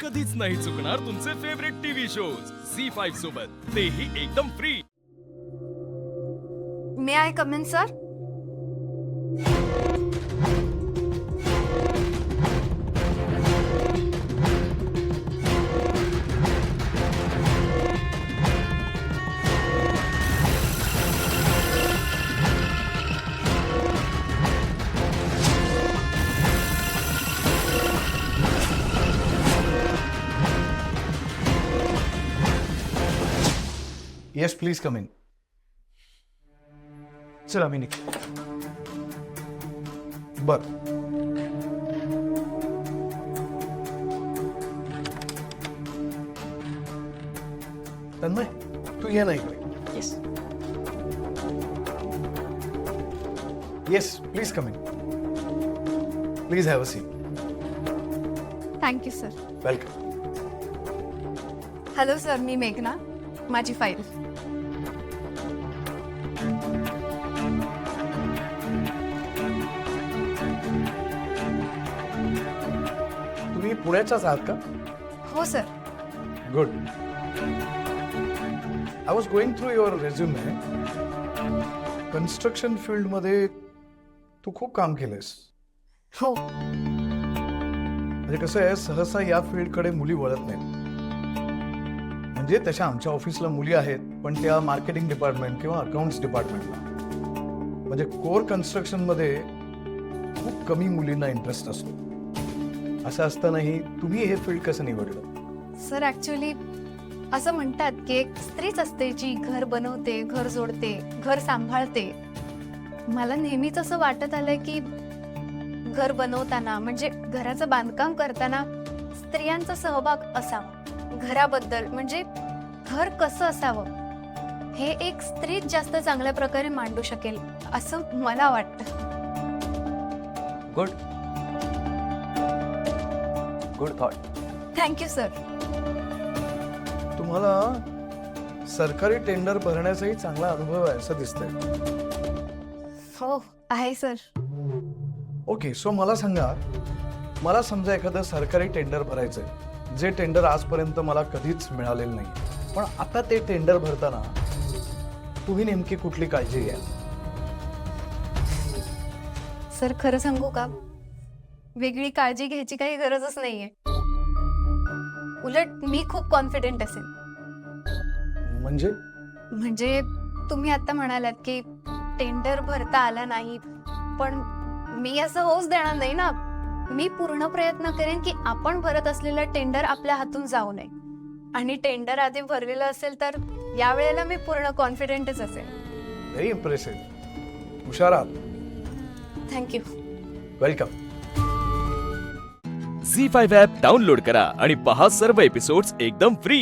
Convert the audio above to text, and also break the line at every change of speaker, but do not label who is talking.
कधीच नाही चुकणार तुमचे फेवरेट टीव्ही शोज झी5 सोबत, तेही एकदम free.
May I come in sir?
Yes please come in. चल आम्ही निघतो. बर तन्मय तू ये ना इकडे.
Yes.
Yes please come in. Please have a seat.
Thank you sir.
Welcome.
Hello sir, मी मेघना. माझी फाईल.
तुम्ही पुण्याच्याच आहात का?
हो sir.
Good. I was going through your resume. Construction फील्डमध्ये तू खूप काम केलंयस.
हो.
म्हणजे कसं आहे, सहसा या फील्डकडे मुली वळत नाहीत. म्हणजे तशा आमच्या ऑफिसला मुली आहेत, पण त्या मार्केटिंग डिपार्टमेंट किंवा अकाउंट्स डिपार्टमेंटला. म्हणजे कोर कन्स्ट्रक्शनमध्ये खूप कमी मुलींना इंटरेस्ट असतो. असं असतानाही तुम्ही हे फील्ड कसं निवडलं?
सर ॲक्च्युली असं म्हणतात की एक स्त्रीच असते जी घर बनवते, घर जोडते, घर सांभाळते. मला नेहमीच असं वाटत आलंय की घर बनवताना म्हणजे घराचं बांधकाम करताना स्त्रियांचा सहभाग असावा. घराबद्दल म्हणजे घर कसं असावं हे एक स्त्रीच जास्त चांगल्या प्रकारे मांडू शकेल असं मला वाटतं.
Good good thought.
Thank you sir.
तुम्हाला सरकारी टेंडर भरण्याचाही चांगला अनुभव आहे असं दिसतंय.
हो आहे सर.
ओके, सो मला सांगा, मला समजा एखादं सरकारी टेंडर भरायचंय, जे टेंडर आजपर्यंत मला कधीच मिळालेलं नाही, पण आता ते टेंडर भरताना तुम्ही नेमकी कुठली काळजी घ्याल?
सर खरं सांगू का, वेगळी काळजी घ्यायची काही गरजच नाहीये. उलट मी खूप कॉन्फिडेंट असेल. म्हणजे तुम्ही आता म्हणालात की टेंडर भरता आला नाही, पण मी असं होऊच देणार नाही ना. मी पूर्ण प्रयत्न करेन की आपण भरत असलेलं टेंडर आपल्या हातून जाऊ नये. आणि टेंडर आधी भरलेलं असेल तर यावेळेला मी पूर्ण कॉन्फिडेंटच असेल.
Very impressive. हुशार आहात.
थँक्यू.
वेलकम.
झी5 ॲप डाउनलोड करा आणि पहा सर्व एपिसोड्स एकदम फ्री.